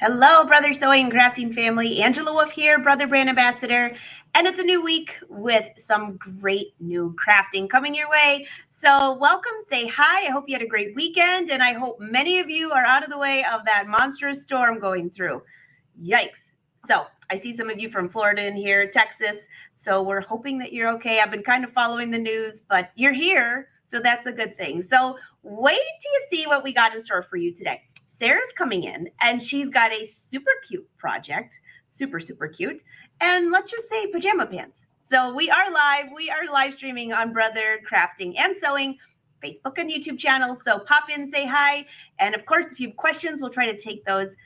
Hello, Brother Sewing and Crafting family. Angela Wolf here, Brother Brand Ambassador. And it's a new week with some great new crafting coming your way. So welcome, say hi. I hope you had a great weekend. And I hope many of you are out of the way of that monstrous storm going through. Yikes. So I see some of you from Florida in here, Texas. So we're hoping that you're okay. I've been kind of following the news, but you're here. So that's a good thing. So wait till you see what we got in store for you today. Sara's coming in and she's got a super cute project, super cute. And let's just say pajama pants. So we are live streaming on Brother Crafting and Sewing, Facebook and YouTube channels. So pop in, say hi. And of course, if you have questions, we'll try to take those.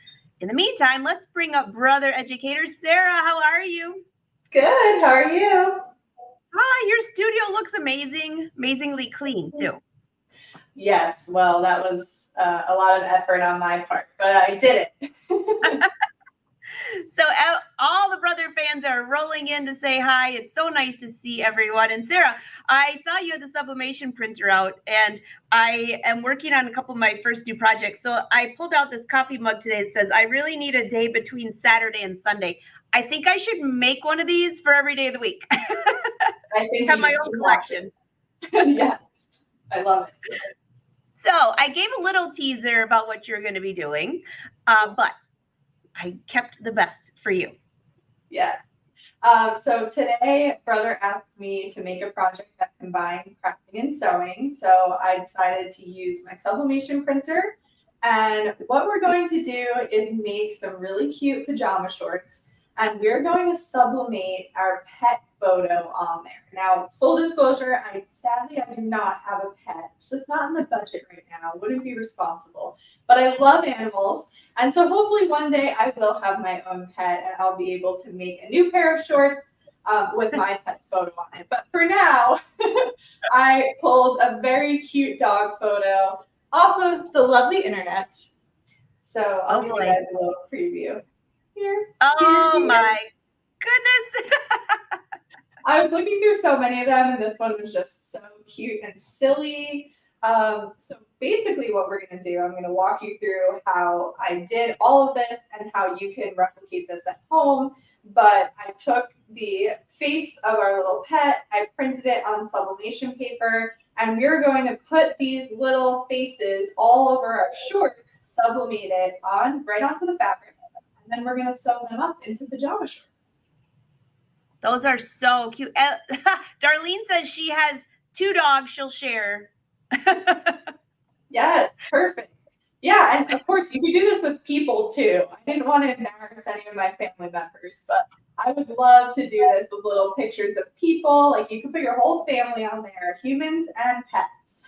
In the meantime, let's bring up Brother Educator. Sara, how are you? Good, how are you? Hi, your studio looks amazingly clean too. Yes, well, that was a lot of effort on my part, but I did it. So all the Brother fans are rolling in to say hi. It's so nice to see everyone. And Sara, I saw you had the sublimation printer out, and I am working on a couple of my first new projects. So I pulled out this coffee mug today that says, I really need a day between Saturday and Sunday. I think I should make one of these for every day of the week. I think have my own collection. Yes, I love it. So I gave a little teaser about what you're going to be doing, but I kept the best for you. Yeah. So today, Brother asked me to make a project that combined crafting and sewing. So I decided to use my sublimation printer. And what we're going to do is make some really cute pajama shorts. And we're going to sublimate our pet photo on there. Now, full disclosure, sadly I do not have a pet. It's just not in the budget right now. Wouldn't be responsible. But I love animals. And so hopefully one day I will have my own pet and I'll be able to make a new pair of shorts with my pet's photo on it. But for now, I pulled a very cute dog photo off of the lovely internet. So I'll give you guys a little preview. Here. Oh my goodness. I was looking through so many of them, and this one was just so cute and silly. So basically what we're going to do, I'm going to walk you through how I did all of this and how you can replicate this at home. But I took the face of our little pet, I printed it on sublimation paper, and we're going to put these little faces all over our shorts, sublimated right onto the fabric. And then we're going to sew them up into pajama shorts. Those are so cute. Darlene says she has 2 dogs she'll share. Yes, perfect. Yeah, and of course you can do this with people too. I didn't want to embarrass any of my family members, but I would love to do this with little pictures of people. Like you can put your whole family on there, humans and pets.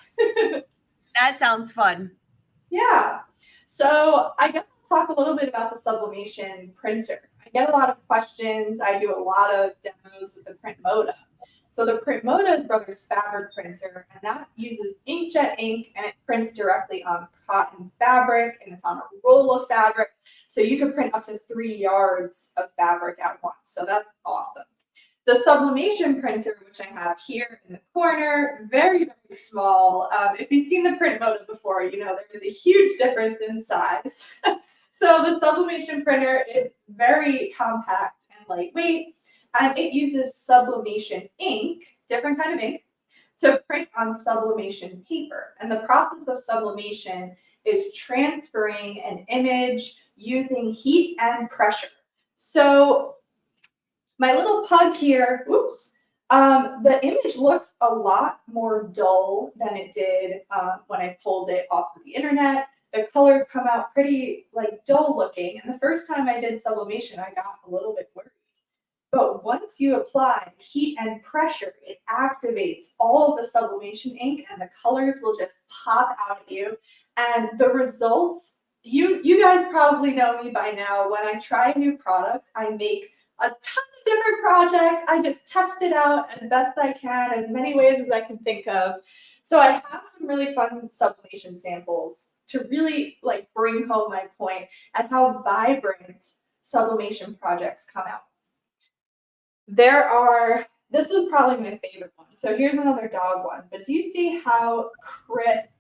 That sounds fun. Yeah. So I guess I'll talk a little bit about the sublimation printer. I get a lot of questions. I do a lot of demos with the Printmoda. So the Printmoda is Brother's fabric printer, and that uses inkjet ink, and it prints directly on cotton fabric, and it's on a roll of fabric. So you can print up to 3 yards of fabric at once. So that's awesome. The sublimation printer, which I have here in the corner, very small. If you've seen the Printmoda before, you know there's a huge difference in size. So the sublimation printer is very compact and lightweight, and it uses sublimation ink, different kind of ink, to print on sublimation paper. And the process of sublimation is transferring an image using heat and pressure. So my little pug here, the image looks a lot more dull than it did when I pulled it off of the internet. The colors come out pretty dull looking. And the first time I did sublimation, I got a little bit worried. But once you apply heat and pressure, it activates all of the sublimation ink and the colors will just pop out at you. And the results, you guys probably know me by now. When I try a new product, I make a ton of different projects. I just test it out as best I can, as many ways as I can think of. So I have some really fun sublimation samples to really bring home my point and how vibrant sublimation projects come out. This is probably my favorite one. So here's another dog one, but do you see how crisp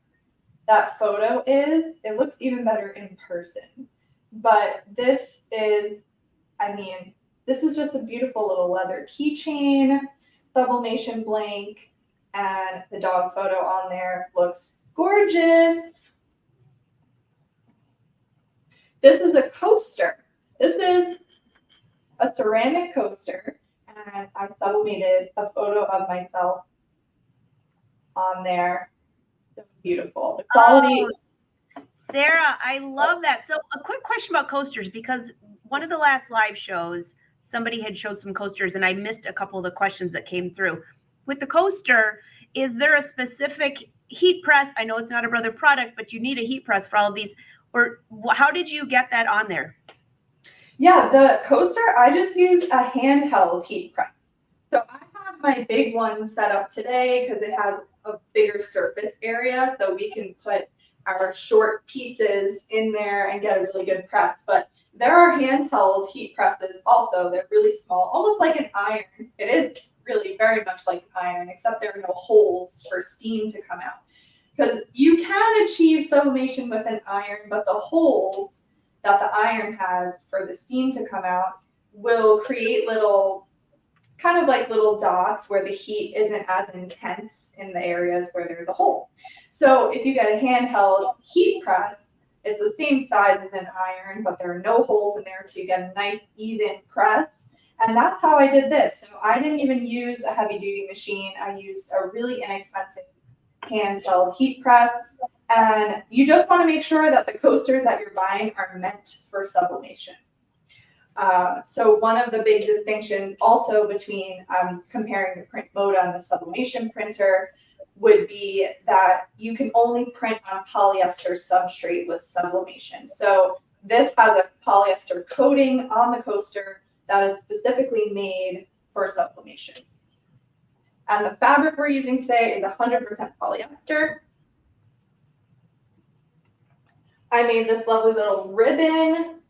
that photo is? It looks even better in person. But this is, I mean, this is just a beautiful little leather keychain, sublimation blank, and the dog photo on there looks gorgeous. This is a coaster. This is a ceramic coaster, and I sublimated a photo of myself on there. So beautiful. The quality. Oh, Sarah, I love that. So a quick question about coasters, because one of the last live shows, somebody had showed some coasters and I missed a couple of the questions that came through. With the coaster, is there a specific heat press? I know it's not a Brother product, but you need a heat press for all of these. Or how did you get that on there? Yeah, the coaster, I just use a handheld heat press. So I have my big one set up today because it has a bigger surface area, so we can put our short pieces in there and get a really good press. But there are handheld heat presses also. They're really small, almost like an iron. It is really very much like an iron, except there are no holes for steam to come out. Because you can achieve sublimation with an iron, but the holes that the iron has for the steam to come out will create little, kind of like little dots where the heat isn't as intense in the areas where there's a hole. So if you get a handheld heat press, it's the same size as an iron, but there are no holes in there, so you get a nice even press. And that's how I did this. So I didn't even use a heavy duty machine. I used a really inexpensive handheld heat press. And you just want to make sure that the coasters that you're buying are meant for sublimation. So one of the big distinctions also between comparing the print moda and the sublimation printer would be that you can only print on polyester substrate with sublimation. So this has a polyester coating on the coaster that is specifically made for sublimation. And the fabric we're using today is 100% polyester. I made this lovely little ribbon.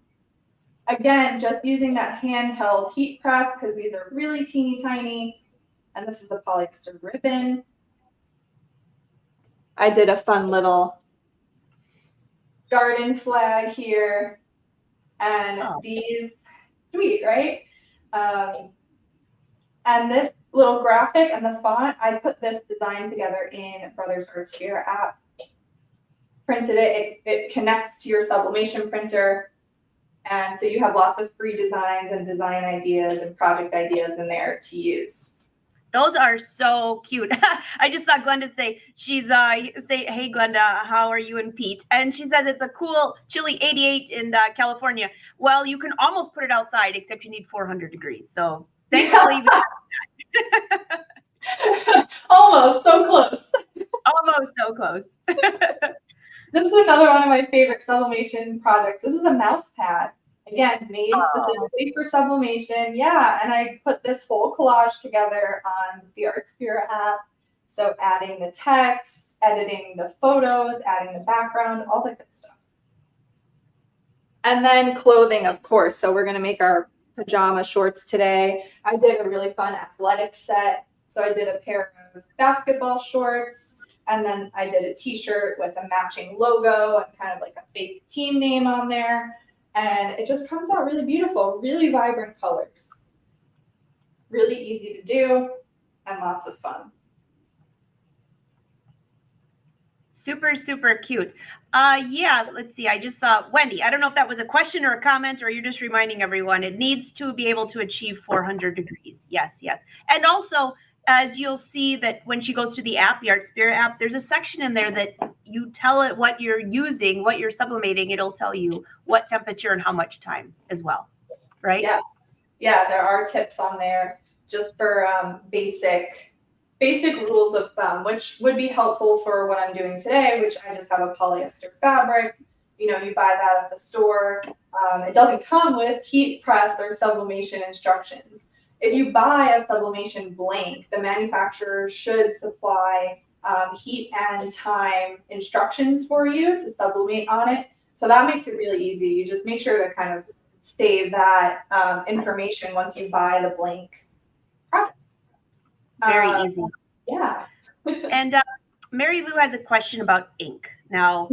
Again, just using that handheld heat press because these are really teeny tiny. And this is the polyester ribbon. I did a fun little garden flag here. And these, sweet, right? And this little graphic and the font, I put this design together in Brother's Artspira app. Printed it, it connects to your sublimation printer. And so you have lots of free designs and design ideas and project ideas in there to use. Those are so cute. I just saw Glenda say, she's say, hey Glenda, how are you and Pete? And she says it's a cool chilly 88 in California. Well, you can almost put it outside, except you need 400 degrees. So thankfully we got that. Almost, so close. Almost so close. This is another one of my favorite sublimation projects. This is a mouse pad. Again, made specifically for sublimation. Yeah, and I put this whole collage together on the Artspira app. So adding the text, editing the photos, adding the background, all the good stuff. And then clothing, of course. So we're going to make our pajama shorts today. I did a really fun athletic set. So I did a pair of basketball shorts. And then I did a t-shirt with a matching logo and kind of like a fake team name on there. And it just comes out really beautiful, really vibrant colors. Really easy to do and lots of fun. Super, super cute. Yeah, let's see. I just saw Wendy. I don't know if that was a question or a comment, or you're just reminding everyone it needs to be able to achieve 400 degrees. Yes, yes. And also, as you'll see that when she goes to the app, the Artspira app, there's a section in there that you tell it what you're using, what you're sublimating. It'll tell you what temperature and how much time as well, right? Yes. Yeah, there are tips on there just for basic rules of thumb, which would be helpful for what I'm doing today, which I just have a polyester fabric. You know, you buy that at the store. It doesn't come with heat press or sublimation instructions. If you buy a sublimation blank, the manufacturer should supply heat and time instructions for you to sublimate on it. So that makes it really easy. You just make sure to kind of save that information once you buy the blank project. Very easy. Yeah. And Mary Lou has a question about ink. Now,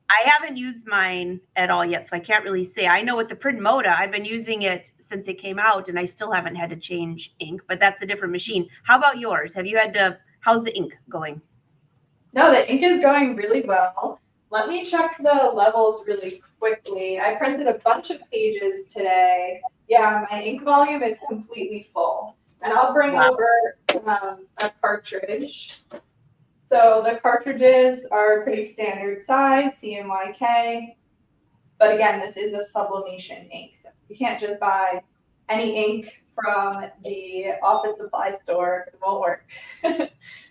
I haven't used mine at all yet, so I can't really say. I know with the Print Moda, I've been using it since it came out, and I still haven't had to change ink, but that's a different machine. How about yours? Have you had to, how's the ink going? No, the ink is going really well. Let me check the levels really quickly. I printed a bunch of pages today. Yeah, my ink volume is completely full. And I'll bring over a cartridge. So the cartridges are pretty standard size, CMYK. But again, this is a sublimation ink. So you can't just buy any ink from the office supply store. It won't work.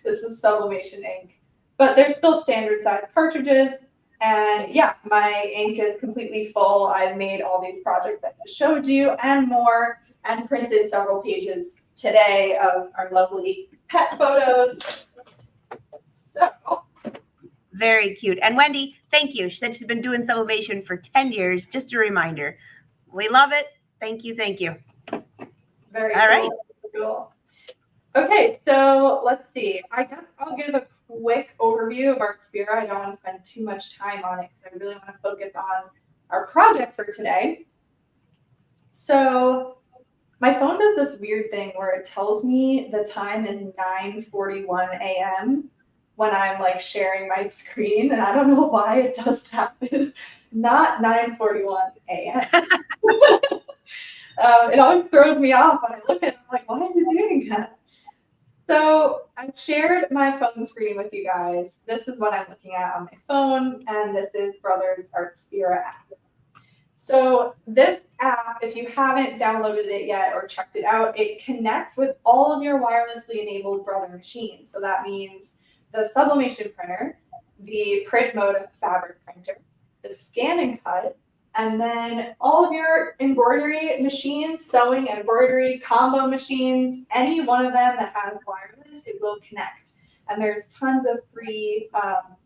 This is sublimation ink. But they're still standard size cartridges. And yeah, my ink is completely full. I've made all these projects I just showed you and more, and printed several pages today of our lovely pet photos. So very cute. And Wendy, thank you. She said she's been doing sublimation for 10 years. Just a reminder. We love it. Thank you. Thank you. Very cool. Right. Cool. Okay, so let's see. I guess I'll give a quick overview of Artspira. I don't want to spend too much time on it because I really want to focus on our project for today. So my phone does this weird thing where it tells me the time is 9:41 a.m. when I'm like sharing my screen, and I don't know why it does that. It's not 9:41 a.m. It always throws me off when I look at it. I'm like, why is it doing that? So I've shared my phone screen with you guys. This is what I'm looking at on my phone, and this is Brother's Artspira app. So this app, if you haven't downloaded it yet or checked it out, it connects with all of your wirelessly enabled Brother machines. So that means the sublimation printer, the Print Moda fabric printer, the scan and cut, and then all of your embroidery machines, sewing, embroidery, combo machines, any one of them that has wireless, it will connect. And there's tons of free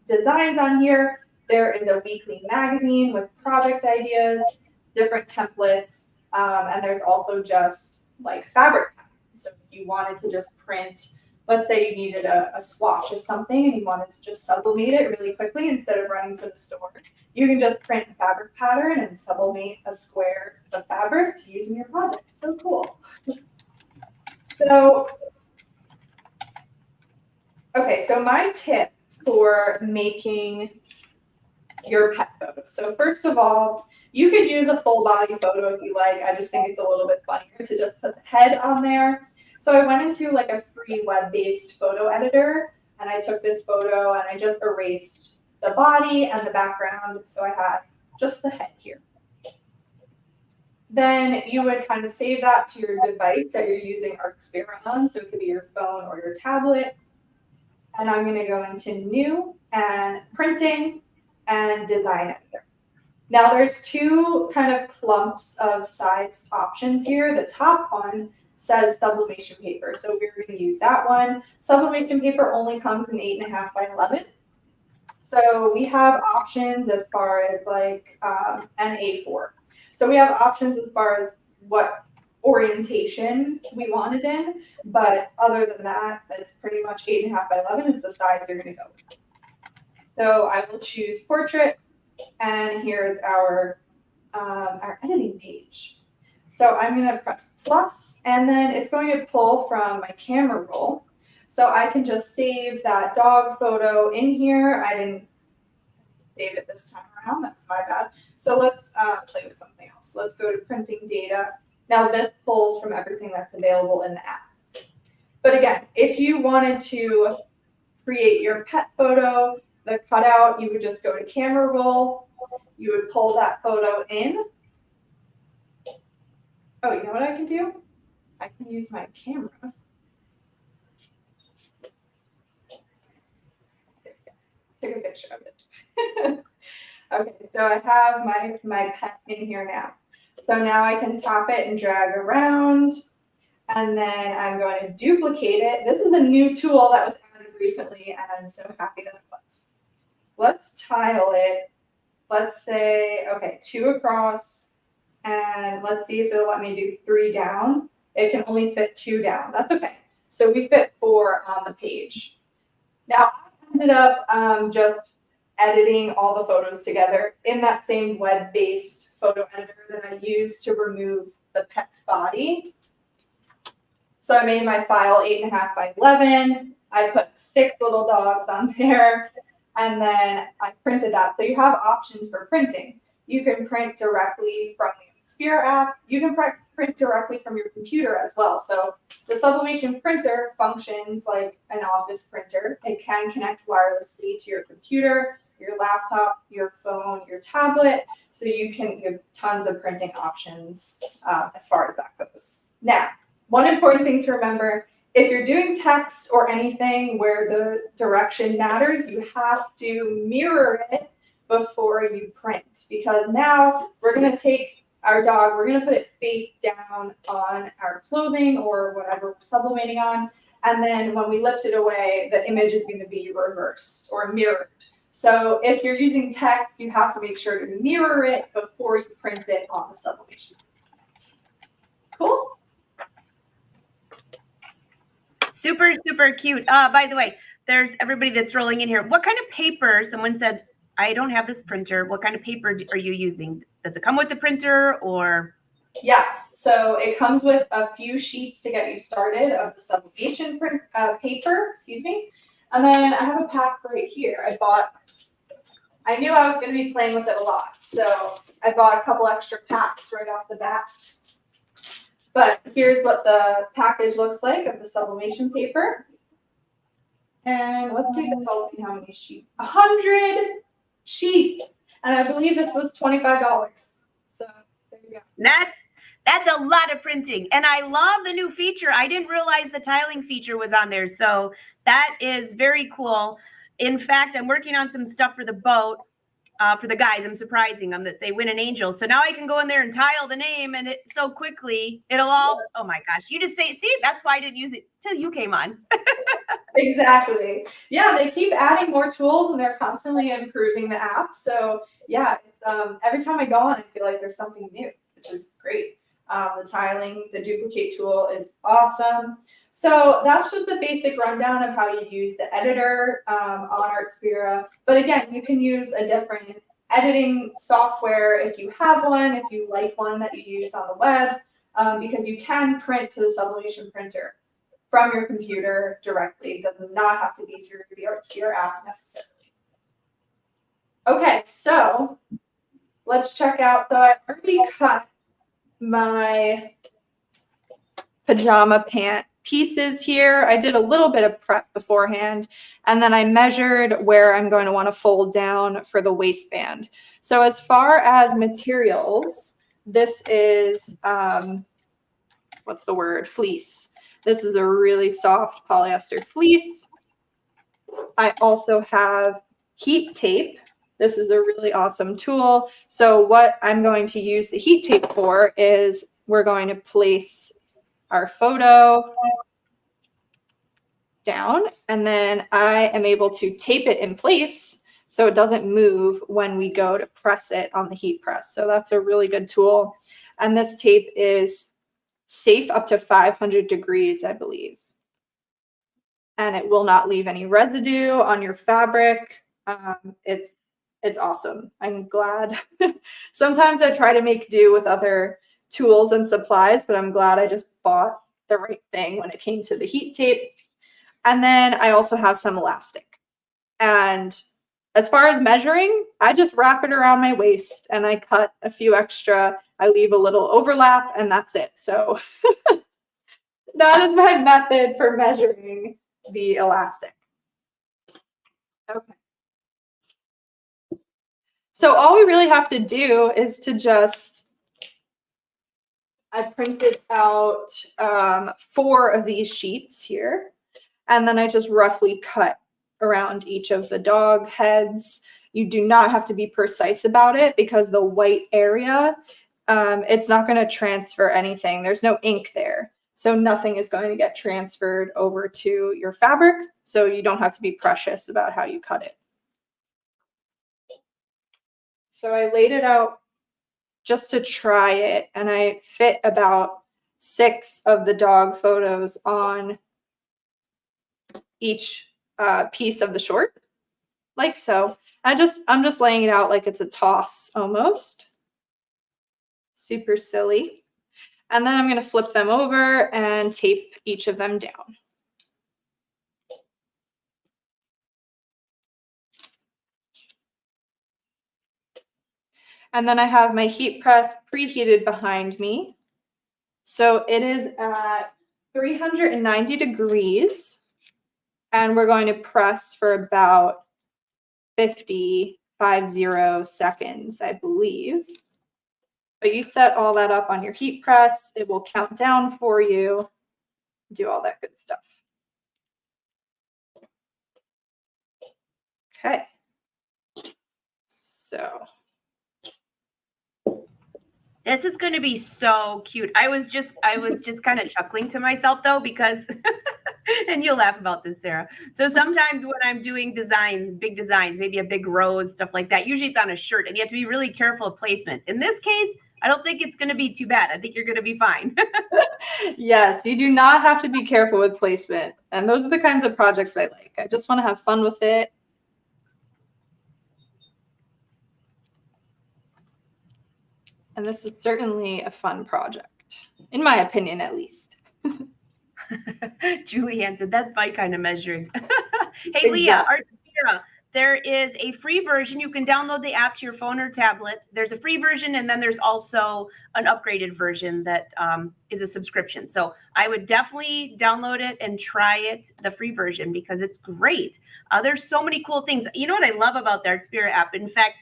designs on here. There is a weekly magazine with project ideas, different templates, and there's also just like fabric patterns. So if you wanted to just print, let's say you needed a swatch of something and you wanted to just sublimate it really quickly instead of running to the store, you can just print a fabric pattern and sublimate a square of fabric to use in your project. So cool. So, okay, so my tip for making your pet photo. So first of all, you could use a full body photo if you like. I just think it's a little bit funnier to just put the head on there. So I went into like a free web-based photo editor, and I took this photo and I just erased the body and the background. So I had just the head here. Then you would kind of save that to your device that you're using Artspira on. So it could be your phone or your tablet. And I'm going to go into New and Printing and Design Editor. Now there's two kind of clumps of size options here. The top one says sublimation paper, so we're going to use that one. Sublimation paper only comes in 8.5 by 11. So we have options as far as like an A4. So we have options as far as what orientation we want it in, but other than that, it's pretty much 8.5 by 11 is the size you're going to go with. So I will choose portrait, and here's our editing page. So I'm going to press plus, and then it's going to pull from my camera roll. So I can just save that dog photo in here. I didn't save it this time around. That's my bad. So let's play with something else. Let's go to printing data. Now this pulls from everything that's available in the app. But again, if you wanted to create your pet photo, the cutout, you would just go to camera roll. You would pull that photo in. Oh, you know what I can do? I can use my camera. Take a picture of it. Okay, so I have my pet in here now. So now I can tap it and drag around, and then I'm going to duplicate it. This is a new tool that was added recently, and I'm so happy that it was. Let's tile it. Let's say, okay, 2 across, and let's see if it'll let me do 3 down. It can only fit 2 down. That's okay. So we fit 4 on the page. Now I ended up just editing all the photos together in that same web-based photo editor that I use to remove the pet's body. So I made my file 8.5 by 11. I put 6 little dogs on there, and then I printed that. So you have options for printing. You can print directly from the Artspira app. You can print directly from your computer as well. So the sublimation printer functions like an office printer. It can connect wirelessly to your computer, your laptop, your phone, your tablet. So you have tons of printing options as far as that goes. Now, one important thing to remember, if you're doing text or anything where the direction matters, you have to mirror it before you print, because now we're going to take our dog, we're going to put it face down on our clothing or whatever we're sublimating on, and then when we lift it away, the image is going to be reversed or mirrored. So if you're using text, you have to make sure to mirror it before you print it on the sublimation. Cool? Super, super cute. By the way, there's everybody that's rolling in here. What kind of paper? Someone said, I don't have this printer. What kind of paper are you using? Does it come with the printer or? Yes, so it comes with a few sheets to get you started of the sublimation paper, excuse me. And then I have a pack right here. I knew I was going to be playing with it a lot, so I bought a couple extra packs right off the bat. But here's what the package looks like of the sublimation paper. And let's see if it tells me how many sheets. 100 sheets. And I believe this was $25. So there you go. That's a lot of printing. And I love the new feature. I didn't realize the tiling feature was on there. So that is very cool. In fact, I'm working on some stuff for the boat. For the guys, I'm surprising them that say win an angel. So now I can go in there and tile the name, and it so quickly it'll all, oh my gosh, you just say, see, that's why I didn't use it till you came on. Exactly. Yeah, they keep adding more tools and they're constantly improving the app. So yeah, it's every time I go on, I feel like there's something new, which is great. The tiling, the duplicate tool is awesome. So that's just the basic rundown of how you use the editor on Artspira. But again, you can use a different editing software if you have one, if you like one that you use on the web, because you can print to the sublimation printer from your computer directly. It does not have to be through the Artspira app necessarily. Okay, so let's check out. So I already cut my pajama pant pieces here. I did a little bit of prep beforehand, and then I measured where I'm going to want to fold down for the waistband. So as far as materials, this is, what's the word? Fleece. This is a really soft polyester fleece. I also have heat tape. This is a really awesome tool. So what I'm going to use the heat tape for is we're going to place our photo down, and then I am able to tape it in place so it doesn't move when we go to press it on the heat press. So that's a really good tool. And this tape is safe up to 500 degrees, I believe. And it will not leave any residue on your fabric. It's awesome. I'm glad. Sometimes I try to make do with other tools and supplies, but I'm glad I just bought the right thing when it came to the heat tape. And then I also have some elastic. And as far as measuring, I just wrap it around my waist and I cut a few extra. I leave a little overlap and that's it. So that is my method for measuring the elastic. Okay. So all we really have to do is to just, I printed out 4 of these sheets here, and then I just roughly cut around each of the dog heads. You do not have to be precise about it because the white area, it's not going to transfer anything. There's no ink there. So nothing is going to get transferred over to your fabric. So you don't have to be precious about how you cut it. So I laid it out just to try it, and I fit about 6 of the dog photos on each piece of the short, like so. I'm just laying it out like it's a toss almost. Super silly. And then I'm going to flip them over and tape each of them down. And then I have my heat press preheated behind me. So it is at 390 degrees. And we're going to press for about 50 seconds, I believe. But you set all that up on your heat press. It will count down for you, do all that good stuff. Okay. So this is going to be so cute. I was just kind of chuckling to myself though, because, and you'll laugh about this, Sarah. So sometimes when I'm doing designs, big designs, maybe a big rose, stuff like that, usually it's on a shirt and you have to be really careful of placement. In this case, I don't think it's going to be too bad. I think you're going to be fine. Yes, you do not have to be careful with placement. And those are the kinds of projects I like. I just want to have fun with it. And this is certainly a fun project, in my opinion, at least. Julianne said, that's my kind of measuring. Hey, Leah, Artspira, there is a free version. You can download the app to your phone or tablet. There's a free version, and then there's also an upgraded version that is a subscription. So I would definitely download it and try it, the free version, because it's great. There's so many cool things. You know what I love about the Artspira app? In fact,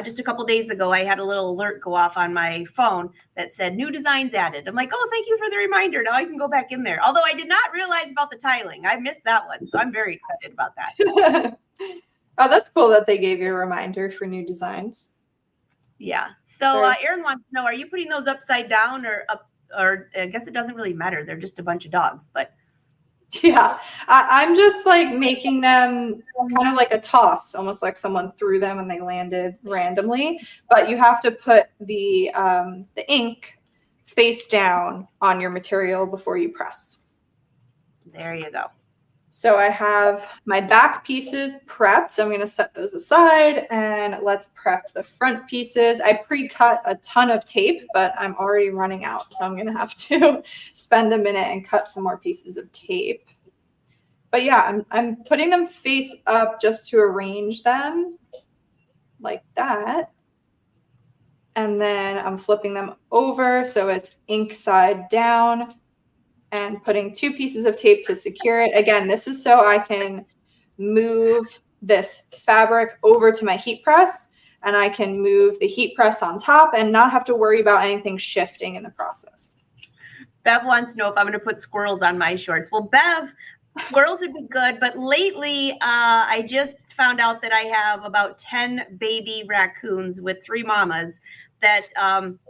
just a couple days ago, I had a little alert go off on my phone that said new designs added. I'm like, oh, thank you for the reminder. Now I can go back in there. Although I did not realize about the tiling. I missed that one. So I'm very excited about that. Oh, that's cool that they gave you a reminder for new designs. Yeah. So Erin wants to know, are you putting those upside down or up? Or I guess it doesn't really matter. They're just a bunch of dogs, but. Yeah, I'm just like making them kind of like a toss, almost like someone threw them and they landed randomly. But you have to put the ink face down on your material before you press. There you go. So I have my back pieces prepped. I'm going to set those aside and let's prep the front pieces. I pre-cut a ton of tape, but I'm already running out. So I'm going to have to spend a minute and cut some more pieces of tape. But yeah, I'm putting them face up just to arrange them like that. And then I'm flipping them over so it's ink side down. And putting 2 pieces of tape to secure it. Again, this is so I can move this fabric over to my heat press and I can move the heat press on top and not have to worry about anything shifting in the process. Bev wants to know if I'm going to put squirrels on my shorts. Well, Bev, squirrels would be good, but lately I just found out that I have about 10 baby raccoons with 3 mamas that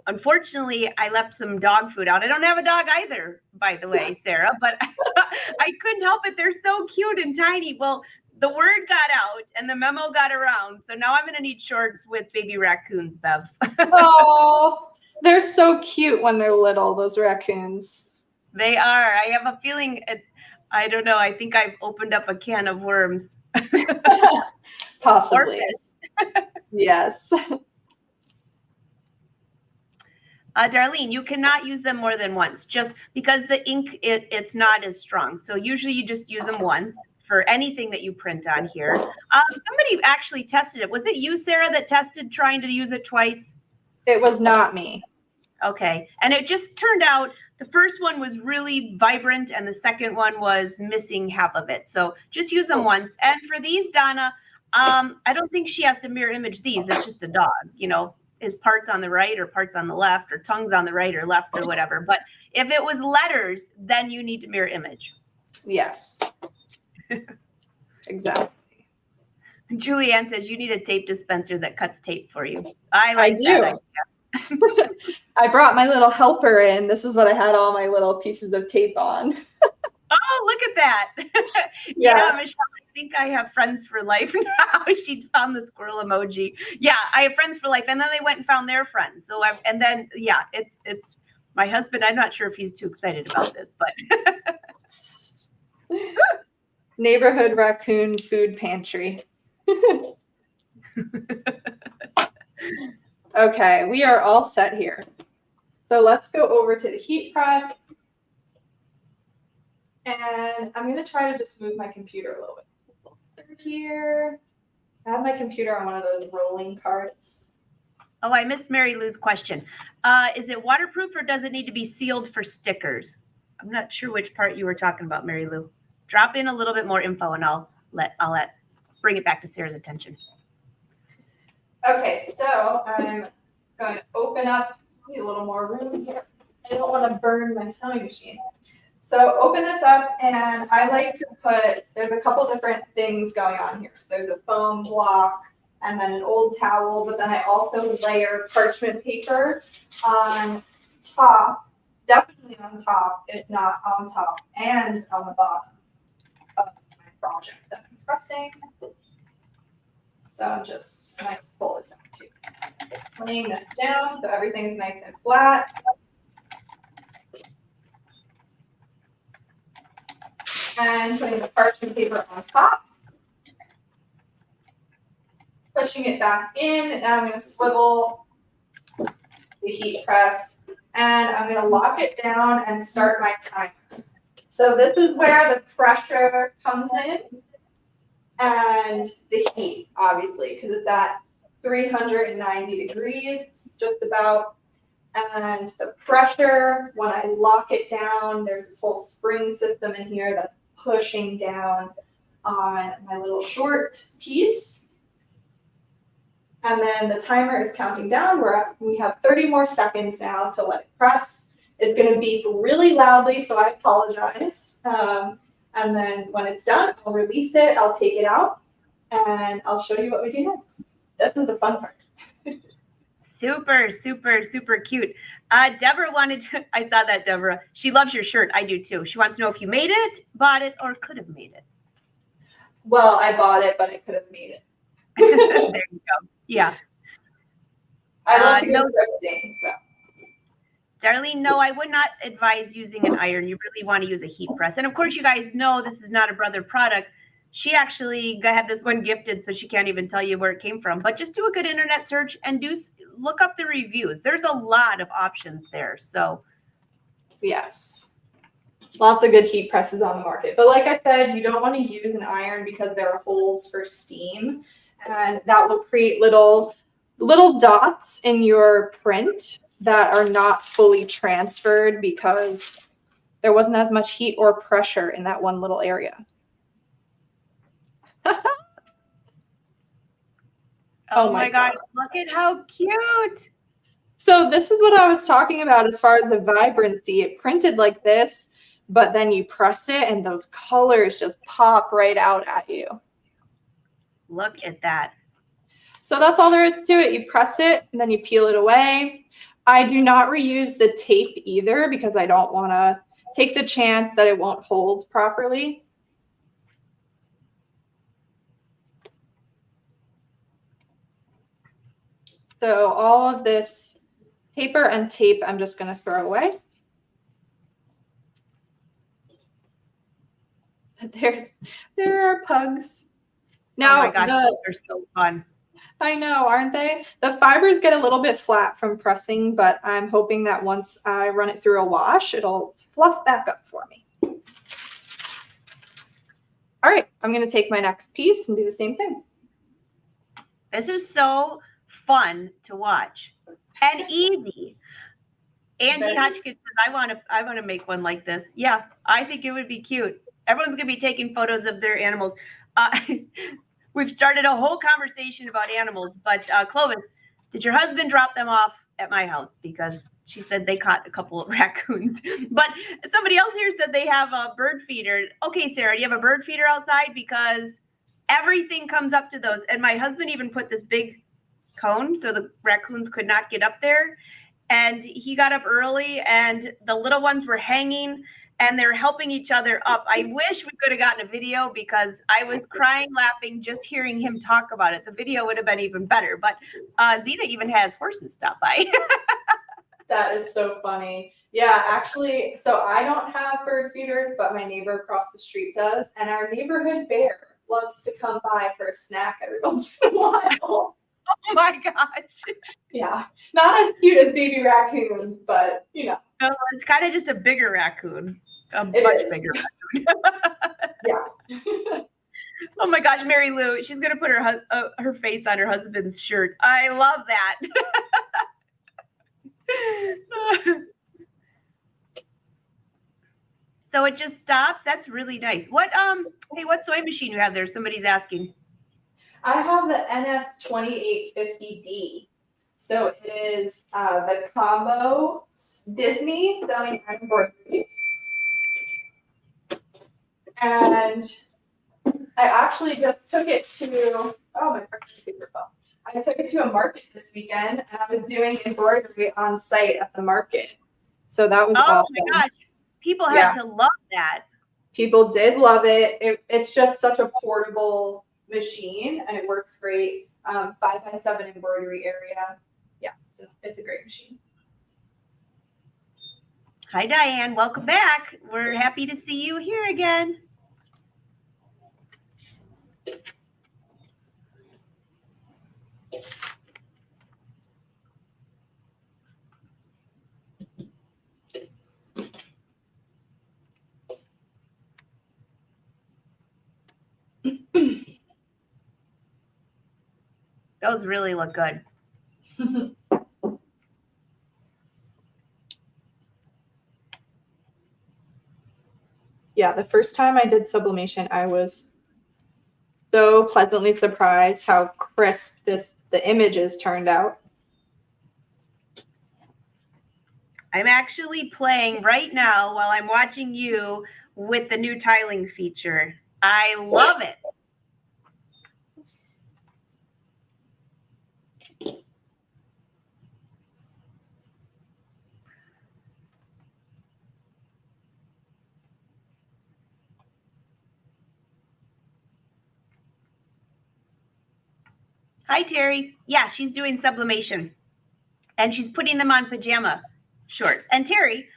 unfortunately I left some dog food out. I don't have a dog either, by the way, Sarah, but I couldn't help it. They're so cute and tiny. Well, the word got out and the memo got around. So now I'm going to need shorts with baby raccoons, Bev. Oh, they're so cute when they're little, those raccoons. They are. I have a feeling, I don't know, I think I've opened up a can of worms. Possibly. Yes. Darlene, you cannot use them more than once, just because the ink, it's not as strong. So usually you just use them once for anything that you print on here. Somebody actually tested it. Was it you, Sarah, that tested trying to use it twice? It was not me. Okay. And it just turned out the first one was really vibrant and the second one was missing half of it. So just use them once. And for these, Donna, I don't think she has to mirror image these. It's just a dog, you know. His parts on the right or parts on the left or tongues on the right or left or whatever. But if it was letters, then you need to mirror image. Yes. Exactly. Julianne says you need a tape dispenser that cuts tape for you. I do. That idea. I brought my little helper in. This is what I had all my little pieces of tape on. Oh, look at that. Yeah, Michelle, I think I have friends for life now. She found the squirrel emoji. Yeah, I have friends for life. And then they went and found their friends. So it's my husband. I'm not sure if he's too excited about this, but Neighborhood raccoon food pantry. Okay, we are all set here. So let's go over to the heat press. And I'm going to try to just move my computer a little bit closer here. I have my computer on one of those rolling carts. Oh, I missed Mary Lou's question. Is it waterproof or does it need to be sealed for stickers? I'm not sure which part you were talking about, Mary Lou. Drop in a little bit more info and I'll bring it back to Sarah's attention. Okay, so I'm going to open up. Need a little more room here. I don't want to burn my sewing machine. So open this up, and I like to put, there's a couple different things going on here. So there's a foam block and then an old towel, but then I also layer parchment paper on top, definitely on top, if not on top, and on the bottom of my project that I'm pressing. So I'm just going to pull this out too. Laying this down so everything's nice and flat. And putting the parchment paper on top. Pushing it back in. Now I'm going to swivel the heat press. And I'm going to lock it down and start my timer. So this is where the pressure comes in. And the heat, obviously, because it's at 390 degrees, just about. And the pressure, when I lock it down, there's this whole spring system in here that's pushing down on my little short piece. And then the timer is counting down. We have 30 more seconds now to let it press. It's going to beep really loudly, so I apologize. And then when it's done, I'll release it, I'll take it out, and I'll show you what we do next. This is the fun part. Super, super, super cute. Deborah wanted to, I saw that, Deborah. She loves your shirt. I do too. She wants to know if you made it, bought it, or could have made it. Well, I bought it, but I could have made it. There you go. Yeah. I love to go thrifting, so. Darlene, no, I would not advise using an iron. You really want to use a heat press. And of course, you guys know this is not a brother product. She actually had this one gifted, so she can't even tell you where it came from. But just do a good internet search and look up the reviews. There's a lot of options there. So, yes, lots of good heat presses on the market. But like I said, you don't want to use an iron because there are holes for steam, and that will create little dots in your print that are not fully transferred because there wasn't as much heat or pressure in that one little area. Oh my gosh, look at how cute. So this is what I was talking about as far as the vibrancy. It printed like this, but then you press it and those colors just pop right out at you. Look at that. So that's all there is to it. You press it and then you peel it away. I do not reuse the tape either because I don't want to take the chance that it won't hold properly. So all of this paper and tape I'm just going to throw away. But there are pugs. Now, oh my gosh, they're so fun. I know, aren't they? The fibers get a little bit flat from pressing, but I'm hoping that once I run it through a wash, it'll fluff back up for me. All right, I'm going to take my next piece and do the same thing. This is so fun to watch and easy. Angie Hotchkiss says, I want to make one like this. Yeah, I think it would be cute. Everyone's going to be taking photos of their animals. We've started a whole conversation about animals, but Clovis, did your husband drop them off at my house? Because she said they caught a couple of raccoons. But somebody else here said they have a bird feeder. Okay, Sarah, do you have a bird feeder outside? Because everything comes up to those. And my husband even put this big cone so the raccoons could not get up there. And he got up early and the little ones were hanging and they're helping each other up. I wish we could have gotten a video because I was crying, laughing, just hearing him talk about it. The video would have been even better. But Zena even has horses stop by. That is so funny. Yeah, actually, so I don't have bird feeders, but my neighbor across the street does. And our neighborhood bear loves to come by for a snack every once in a while. Oh my gosh. Yeah, not as cute as baby raccoons, but you know. No, it's kind of just a bigger raccoon. A It much is. bigger raccoon. Yeah. Oh my gosh, Mary Lou, she's gonna put her face on her husband's shirt. I love that. So it just stops. That's really nice. Hey, what sewing machine you have there? Somebody's asking. I have the NS2850D. So it is the combo Disney sewing and embroidery. And I actually just took it to, my freshman paper fell. I took it to a market this weekend, and I was doing embroidery on site at the market. So that was awesome. Oh my gosh, people had to love that. People did love it. It's just such a portable machine, and it works great. 5x7 embroidery area. Yeah, it's a great machine. Hi, Diane. Welcome back. We're happy to see you here again. Those really look good. Yeah, the first time I did sublimation, I was so pleasantly surprised how crisp the images turned out. I'm actually playing right now while I'm watching you with the new tiling feature. I love it. Hi, Terry. Yeah, she's doing sublimation. And she's putting them on pajama shorts. And Terry,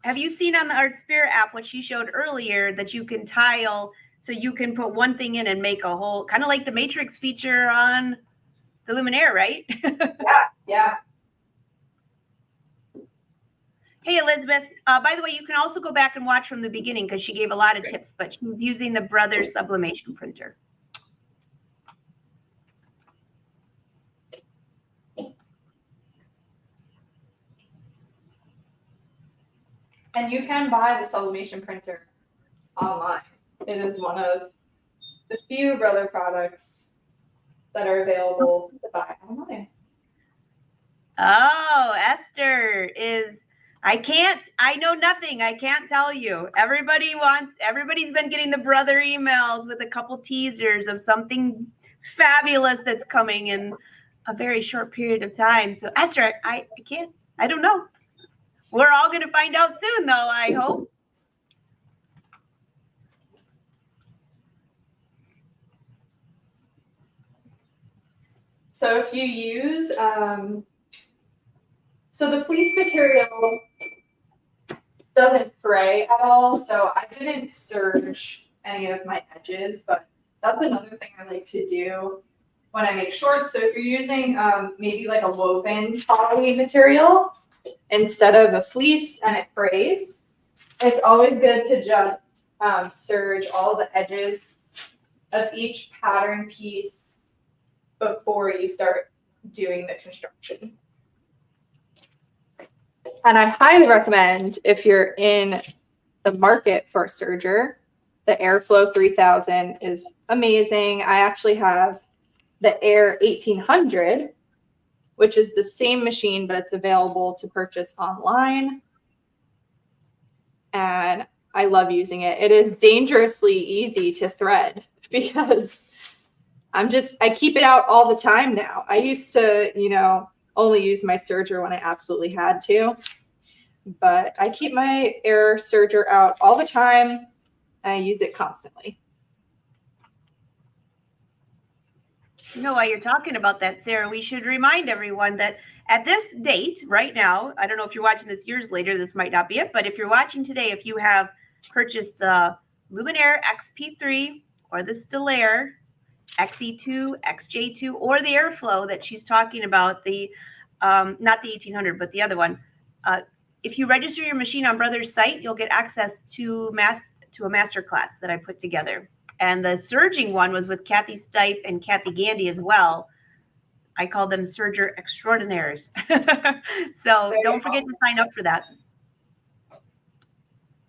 have you seen on the Artspira app what she showed earlier, that you can tile, so you can put one thing in and make a whole, kind of like the Matrix feature on the Luminaire, right? Yeah. Hey, Elizabeth. By the way, you can also go back and watch from the beginning because she gave a lot of tips, but she's using the Brothers sublimation printer. And you can buy the sublimation printer online. It is one of the few Brother products that are available to buy online. Oh, Esther is, I know nothing. I can't tell you. Everybody's been getting the Brother emails with a couple teasers of something fabulous that's coming in a very short period of time. So Esther, I don't know. We're all going to find out soon though, I hope. So if you use, so the fleece material doesn't fray at all, so I didn't serge any of my edges, but that's another thing I like to do when I make shorts. So if you're using maybe like a woven poly material instead of a fleece and it frays, it's always good to just serge all the edges of each pattern piece before you start doing the construction. And I highly recommend, if you're in the market for a serger, the Airflow 3000 is amazing. I actually have the Air 1800, which is the same machine, but it's available to purchase online. And I love using it. It is dangerously easy to thread because I keep it out all the time now. I used to, only use my serger when I absolutely had to, but I keep my Air serger out all the time. I use it constantly. While you're talking about that, Sarah, we should remind everyone that at this date right now, I don't know if you're watching this years later, this might not be it, but if you're watching today, if you have purchased the Luminaire XP3 or the Stellaire XE2, XJ2, or the Airflow that she's talking about, the not the 1800, but the other one. If you register your machine on Brother's site, you'll get access to a master class that I put together. And the surging one was with Kathy Stipe and Kathy Gandy as well. I call them Surger Extraordinaires. So don't forget to sign up for that.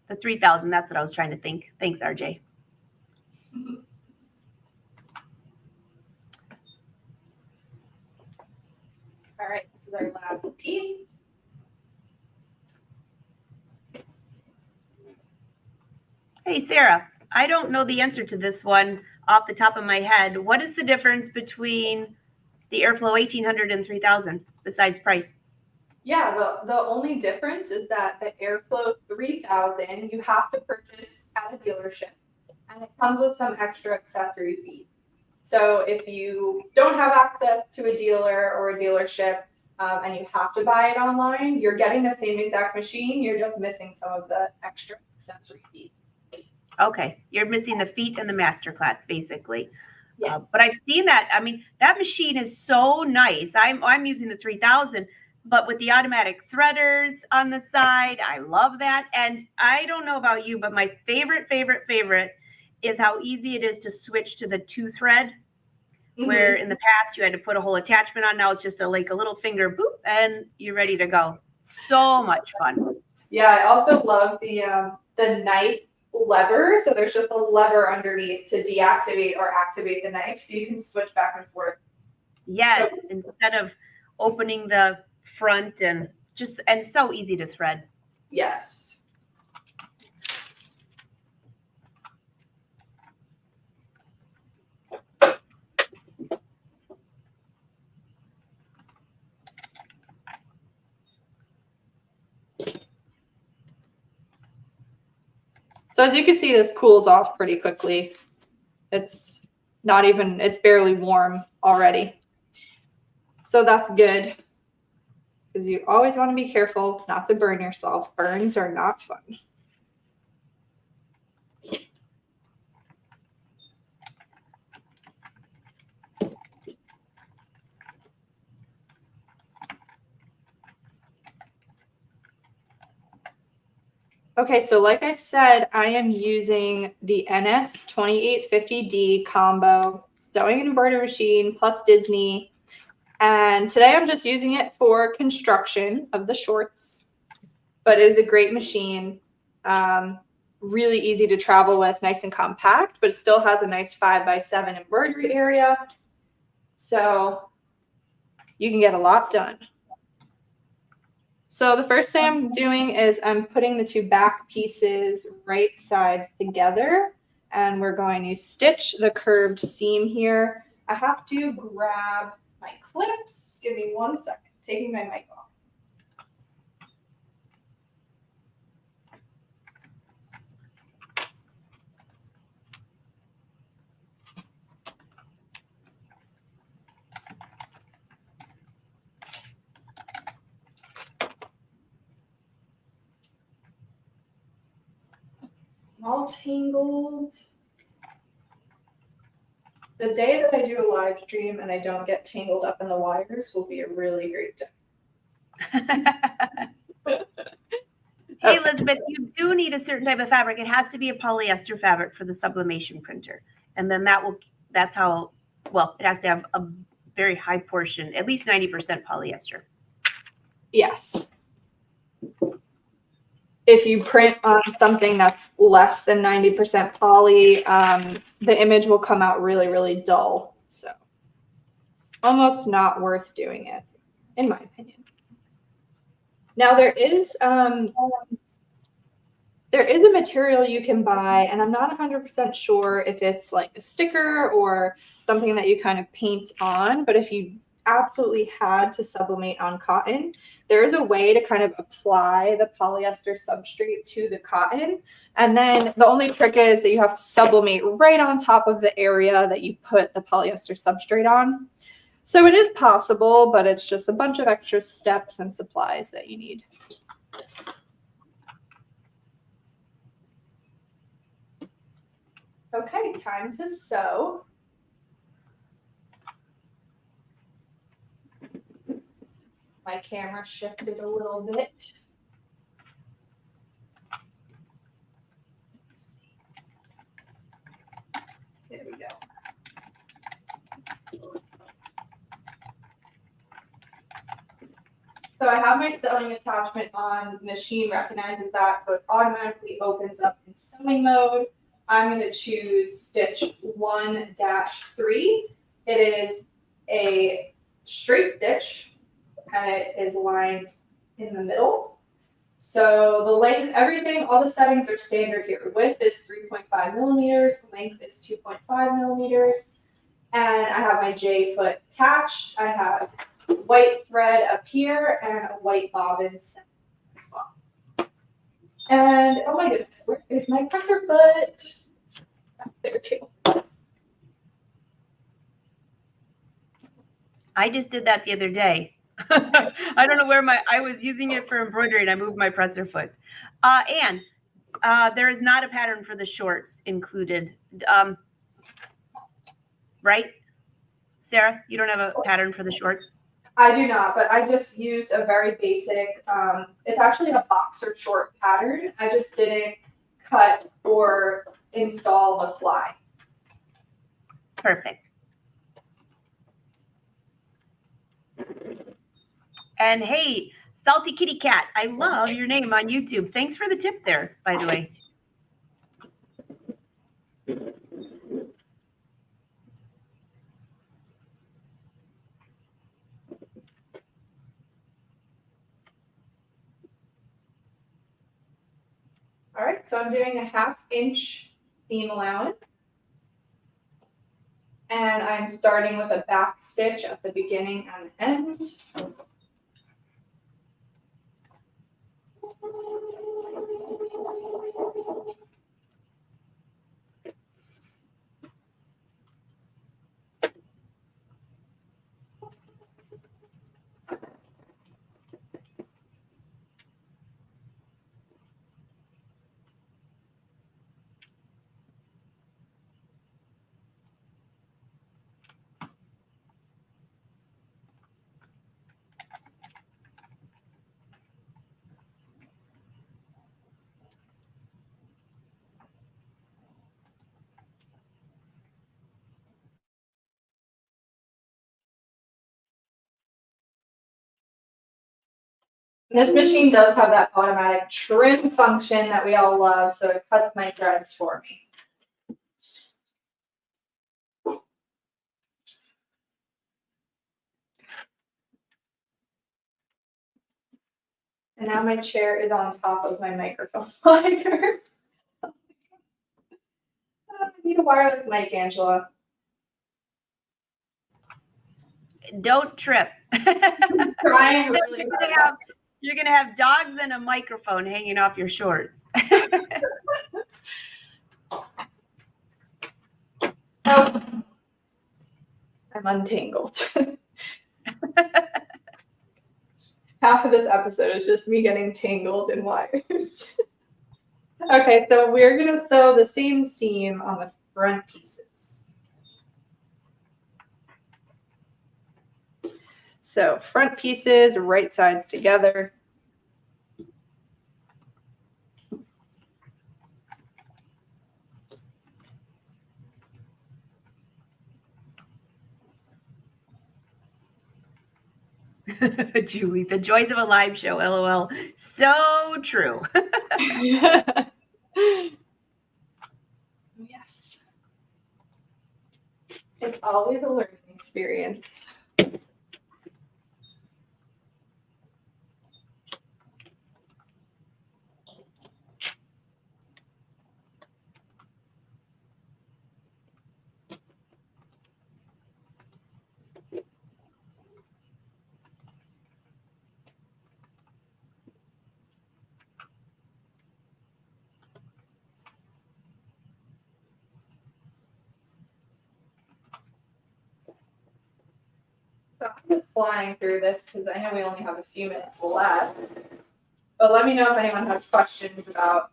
The 3,000, that's what I was trying to think. Thanks, RJ. All right, this is our last piece. Hey, Sarah, I don't know the answer to this one off the top of my head. What is the difference between the Airflow 1800 and 3000 besides price? Yeah, the only difference is that the Airflow 3000 you have to purchase at a dealership, and it comes with some extra accessory fee. So if you don't have access to a dealer or a dealership and you have to buy it online, you're getting the same exact machine. You're just missing some of the extra accessory fee. Okay, you're missing the feet and the masterclass, basically. Yeah. But I've seen that. I mean, that machine is so nice. I'm using the 3000, but with the automatic threaders on the side, I love that. And I don't know about you, but my favorite is how easy it is to switch to the 2-thread. Where in the past you had to put a whole attachment on. Now it's just a little finger boop and you're ready to go. So much fun. Yeah, I also love the knife lever. So there's just a lever underneath to deactivate or activate the knife, so you can switch back and forth. Yes, so, instead of opening the front and so easy to thread. Yes. So as you can see, this cools off pretty quickly. It's barely warm already. So that's good, because you always want to be careful not to burn yourself. Burns are not fun. Okay, so like I said, I am using the NS2850D combo sewing and embroidery machine plus Disney. And today I'm just using it for construction of the shorts, but it is a great machine. Really easy to travel with, nice and compact, but it still has a nice 5x7 embroidery area. So you can get a lot done. So the first thing I'm doing is I'm putting the two back pieces right sides together, and we're going to stitch the curved seam here. I have to grab my clips. Give me 1 second. Taking my mic off. All tangled. The day that I do a live stream and I don't get tangled up in the wires will be a really great day. Hey, Elizabeth, you do need a certain type of fabric. It has to be a polyester fabric for the sublimation printer. And then that's how, well, it has to have a very high portion, at least 90% polyester. Yes. If you print on something that's less than 90% poly, the image will come out really, really dull. So it's almost not worth doing it, in my opinion. Now there is a material you can buy, and I'm not 100% sure if it's like a sticker or something that you kind of paint on, but if you absolutely had to sublimate on cotton, there is a way to kind of apply the polyester substrate to the cotton. And then the only trick is that you have to sublimate right on top of the area that you put the polyester substrate on. So it is possible, but it's just a bunch of extra steps and supplies that you need. Okay, time to sew. My camera shifted a little bit. Let's see. There we go. So I have my sewing attachment on. The machine recognizes that, so it automatically opens up in sewing mode. I'm going to choose stitch 1-3. It is a straight stitch, and it is lined in the middle. So the length, everything, all the settings are standard here. Width is 3.5 millimeters, length is 2.5 millimeters, and I have my J foot attached. I have white thread up here and a white bobbin as well. And oh my goodness, where is my presser foot? Back there too. I just did that the other day. I don't know where I was using it for embroidery and I moved my presser foot. And there is not a pattern for the shorts included. Right? Sarah, you don't have a pattern for the shorts? I do not, but I just used a very basic, it's actually a boxer short pattern. I just didn't cut or install the fly. Perfect. And hey, Salty Kitty Cat, I love your name on YouTube. Thanks for the tip there, by the way. All right, so I'm doing a 1/2 inch seam allowance. And I'm starting with a back stitch at the beginning and the end. This machine does have that automatic trim function that we all love, so it cuts my threads for me. And now my chair is on top of my microphone wire. I need a wireless mic, Angela. Don't trip. Trying really hard. You're gonna have dogs and a microphone hanging off your shorts. Oh, I'm untangled. Half of this episode is just me getting tangled in wires. Okay, so we're gonna sew the same seam on the front pieces. So front pieces, right sides together. Julie, the joys of a live show, LOL. So true. Yes. It's always a learning experience. So I'm just flying through this because I know we only have a few minutes left. But let me know if anyone has questions about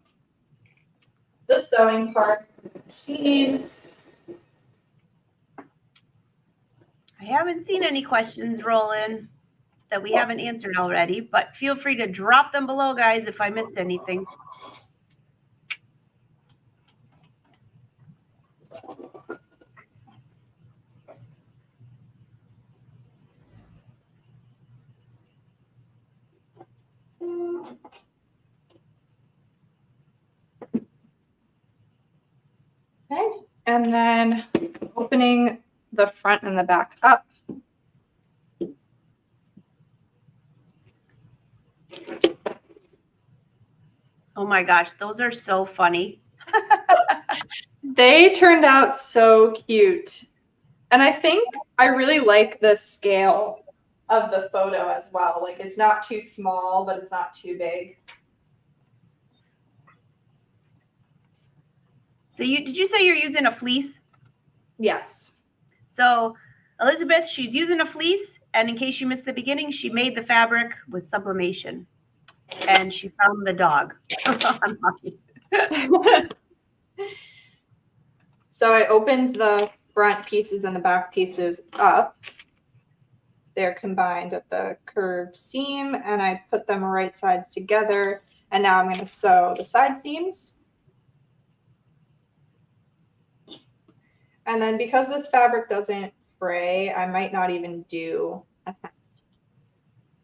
the sewing part machine. I haven't seen any questions roll in that we haven't answered already, but feel free to drop them below, guys, if I missed anything. Okay, and then opening the front and the back up. Oh my gosh, those are so funny. They turned out so cute. And I think I really like the scale of the photo as well. Like it's not too small, but it's not too big. So did you say you're using a fleece? Yes. So Elizabeth, she's using a fleece. And in case you missed the beginning, she made the fabric with sublimation. And she found the dog. So I opened the front pieces and the back pieces up. They're combined at the curved seam, and I put them right sides together. And now I'm going to sew the side seams. And then because this fabric doesn't fray, I might not even do a hem.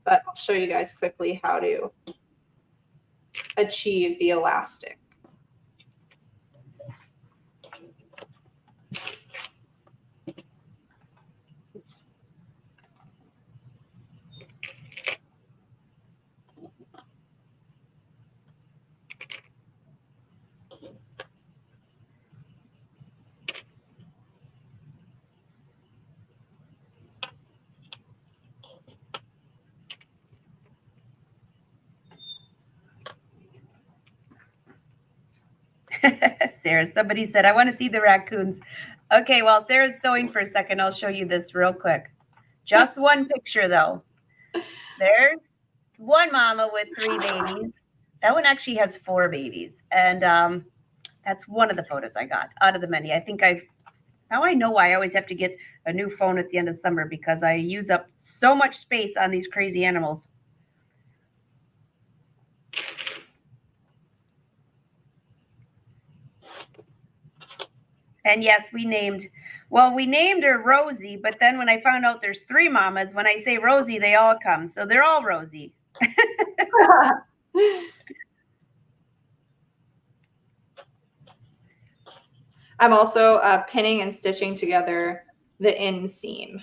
But I'll show you guys quickly how to achieve the elastic. Sarah, somebody said, I want to see the raccoons. Okay, while Sarah's sewing for a second, I'll show you this real quick. Just one picture, though. There's one mama with 3 babies. That one actually has 4 babies. And that's one of the photos I got out of the many. Now I know why I always have to get a new phone at the end of summer, because I use up so much space on these crazy animals. And yes, we named her Rosie, but then when I found out there's 3 mamas, when I say Rosie, they all come. So they're all Rosie. I'm also pinning and stitching together the inseam.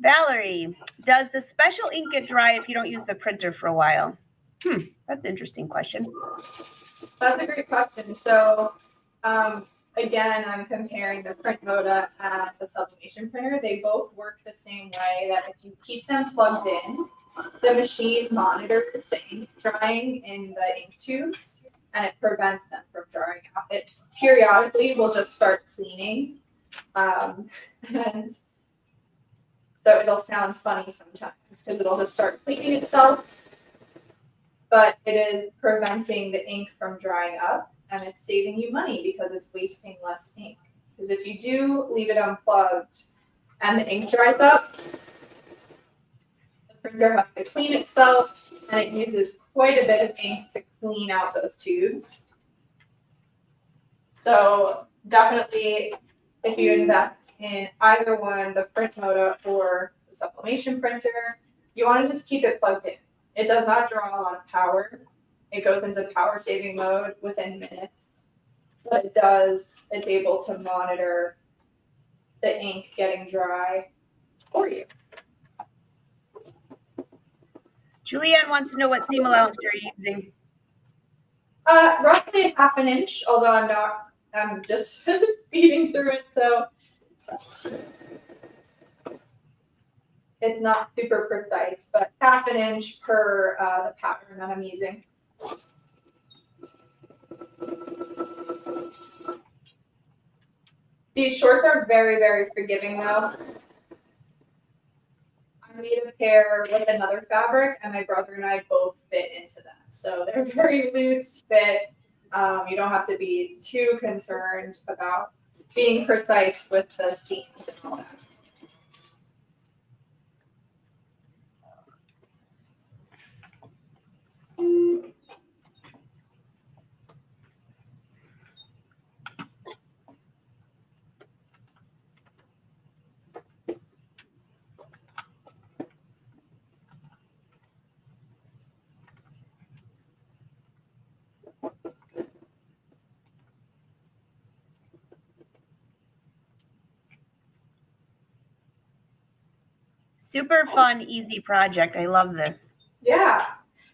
Valerie, does the special ink get dry if you don't use the printer for a while? That's an interesting question. That's a great question. So again, I'm comparing the Print Moda and the sublimation printer. They both work the same way, that if you keep them plugged in, the machine monitors the ink drying in the ink tubes, and it prevents them from drying out. It periodically will just start cleaning. And so it'll sound funny sometimes because it'll just start cleaning itself, but it is preventing the ink from drying up, and it's saving you money because it's wasting less ink. Because if you do leave it unplugged and the ink dries up, the printer has to clean itself, and it uses quite a bit of ink to clean out those tubes. So definitely, if you invest in either one, the Print Moda or the sublimation printer, you want to just keep it plugged in. It does not draw a lot of power. It goes into power saving mode within minutes, but it's able to monitor the ink getting dry for you. Julianne wants to know what seam allowance you're using. Roughly 1/2 inch, although I'm just speeding through it, so It's not super precise, but 1/2 inch per the pattern that I'm using. These shorts are very, very forgiving though. I made a pair with another fabric and my brother and I both fit into that. So they're very loose fit. You don't have to be too concerned about being precise with the seams and all that. Super fun, easy project. I love this. Yeah.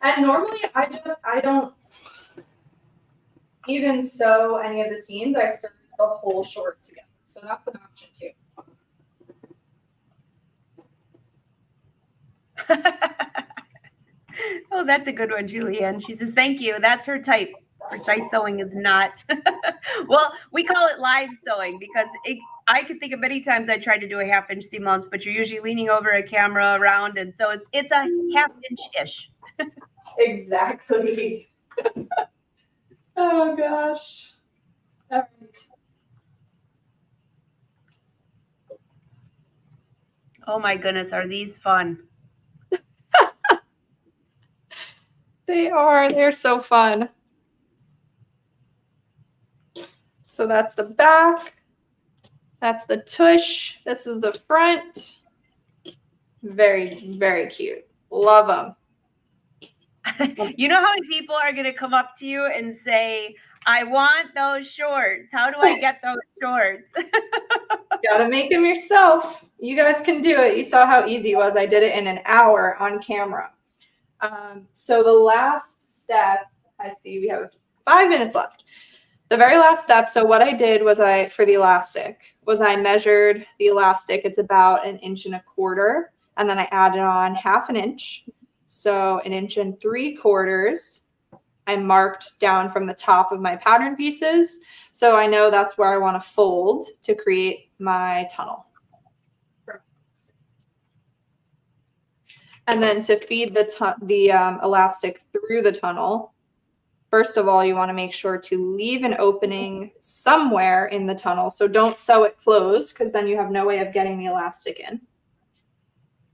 And normally I don't even sew any of the seams. I sew the whole short together. So that's an option too. Oh, that's a good one, Julianne. She says, thank you. That's her type. Precise sewing is not. Well, we call it live sewing because I can think of many times I tried to do a 1/2 inch seam allowance, but you're usually leaning over a camera around. And so it's a 1/2 inch-ish. Exactly. Oh gosh. All right. Oh my goodness, are these fun? They are. They're so fun. So that's the back. That's the tush. This is the front. Very, very cute. Love them. You know how many people are going to come up to you and say, I want those shorts. How do I get those shorts? Gotta make them yourself. You guys can do it. You saw how easy it was. I did it in an hour on camera. So the last step, I see we have 5 minutes left. The very last step, so what I did was for the elastic, was I measured the elastic. It's about 1 1/4 inches. And then I added on 1/2 inch. So 1 3/4 inches. I marked down from the top of my pattern pieces. So I know that's where I want to fold to create my tunnel. And then to feed the elastic through the tunnel, first of all, you want to make sure to leave an opening somewhere in the tunnel. So don't sew it closed because then you have no way of getting the elastic in.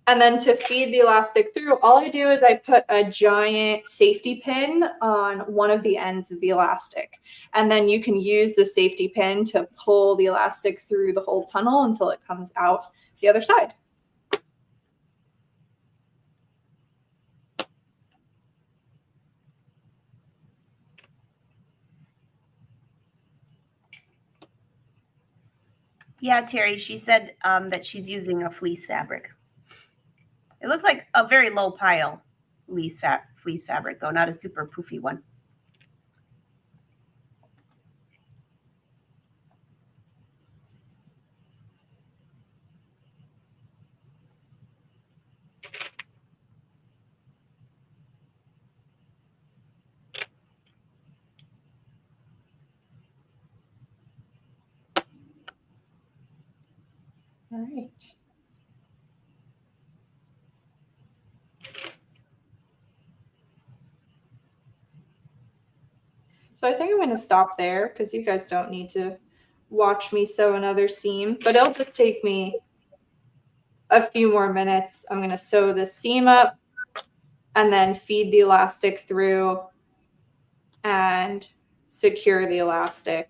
And then to feed the elastic through, all I do is I put a giant safety pin on one of the ends of the elastic. And then you can use the safety pin to pull the elastic through the whole tunnel until it comes out the other side. Yeah, Terry, she said that she's using a fleece fabric. It looks like a very low pile fleece fabric, though, not a super poofy one. All right. So I think I'm going to stop there because you guys don't need to watch me sew another seam, but it'll just take me a few more minutes. I'm going to sew this seam up and then feed the elastic through and secure the elastic,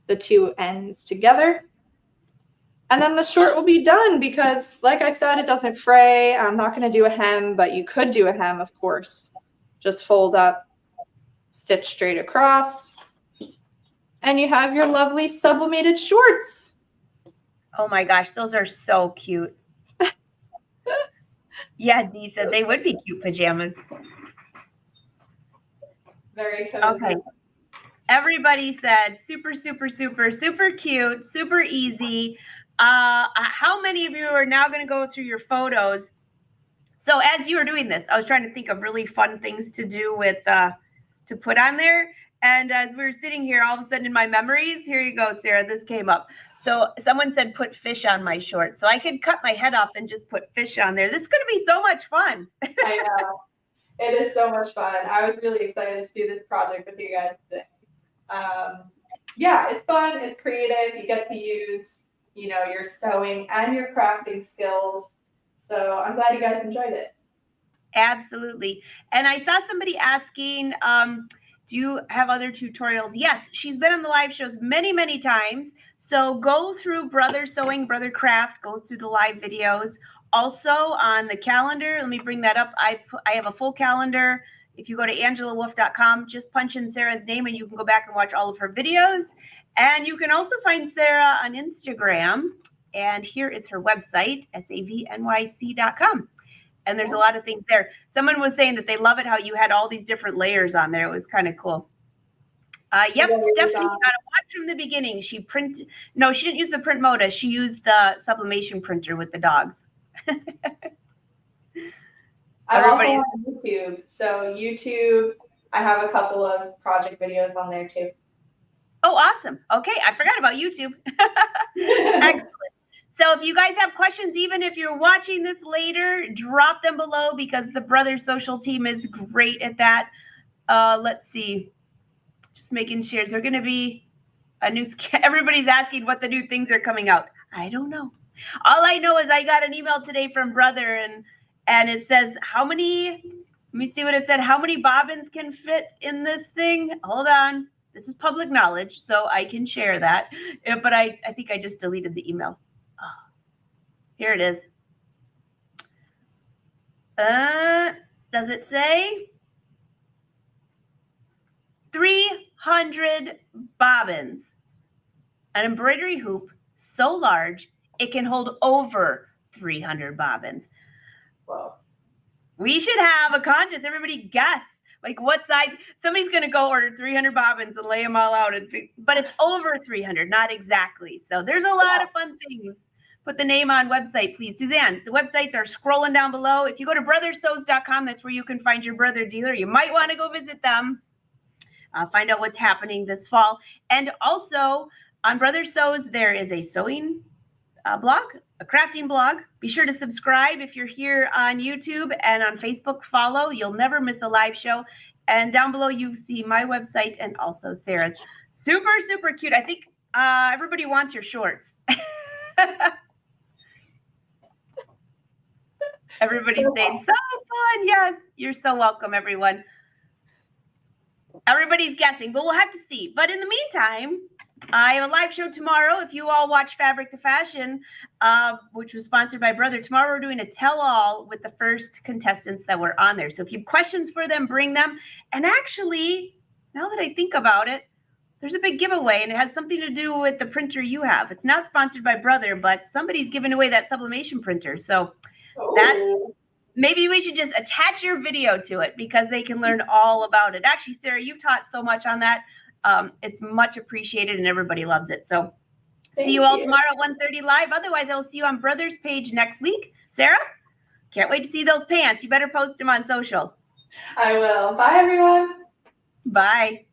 the two ends together. And then the short will be done because, like I said, it doesn't fray. I'm not going to do a hem, but you could do a hem, of course. Just fold up, stitch straight across, and you have your lovely sublimated shorts. Oh my gosh, those are so cute. Yeah, Dee said they would be cute pajamas. Very cozy. Okay. Everybody said super, super, super, super cute, super easy. How many of you are now going to go through your photos? So as you were doing this, I was trying to think of really fun things to do with, to put on there. And as we were sitting here, all of a sudden in my memories, here you go, Sarah, this came up. So someone said, put fish on my shorts. So I could cut my head off and just put fish on there. This is going to be so much fun. I know. It is so much fun. I was really excited to do this project with you guys today. Yeah, it's fun. It's creative. You get to use, your sewing and your crafting skills. So I'm glad you guys enjoyed it. Absolutely. And I saw somebody asking, do you have other tutorials? Yes, she's been on the live shows many, many times. So go through Brother Sewing, Brother Craft, go through the live videos. Also on the calendar, let me bring that up. I have a full calendar. If you go to angelawolf.com, just punch in Sarah's name and you can go back and watch all of her videos. And you can also find Sara on Instagram. And here is her website, savnyc.com. And there's a lot of things there. Someone was saying that they love it how you had all these different layers on there. It was kind of cool. Yep, Stephanie, you gotta watch from the beginning. She didn't use the print moda. She used the sublimation printer with the dogs. I'm also on YouTube. So YouTube, I have a couple of project videos on there too. Oh, awesome. Okay, I forgot about YouTube. Excellent. So if you guys have questions, even if you're watching this later, drop them below because the Brother Social team is great at that. Let's see. Just making sure. Is there going to be a new, everybody's asking what the new things are coming out. I don't know. All I know is I got an email today from Brother and it says how many, let me see what it said. How many bobbins can fit in this thing? Hold on. This is public knowledge, so I can share that. But I think I just deleted the email. Here it is. Does it say? 300 bobbins. An embroidery hoop so large it can hold over 300 bobbins. Whoa. We should have a contest. Everybody guess. Like what size? Somebody's going to go order 300 bobbins and lay them all out. But it's over 300, not exactly. So there's a lot of fun things. Put the name on website, please. Suzanne, the websites are scrolling down below. If you go to brothersews.com, that's where you can find your Brother dealer. You might want to go visit them. Find out what's happening this fall. And also on Brother Sews, there is a sewing blog, a crafting blog. Be sure to subscribe if you're here on YouTube, and on Facebook, follow. You'll never miss a live show. And down below, you see my website and also Sarah's. Super, super cute. I think everybody wants your shorts. Everybody's saying, so fun. Yes, you're so welcome, everyone. Everybody's guessing, but we'll have to see. But in the meantime, I have a live show tomorrow. If you all watch Fabric to Fashion, which was sponsored by Brother, tomorrow we're doing a tell-all with the first contestants that were on there. So if you have questions for them, bring them. And actually, now that I think about it, there's a big giveaway, and it has something to do with the printer you have. It's not sponsored by Brother, but somebody's giving away that sublimation printer. So that maybe we should just attach your video to it because they can learn all about it. Actually, Sarah, you've taught so much on that. It's much appreciated and everybody loves it. So see you all tomorrow at 1:30 live. Otherwise, I'll see you on Brother's page next week. Sarah, can't wait to see those pants. You better post them on social. I will. Bye, everyone. Bye.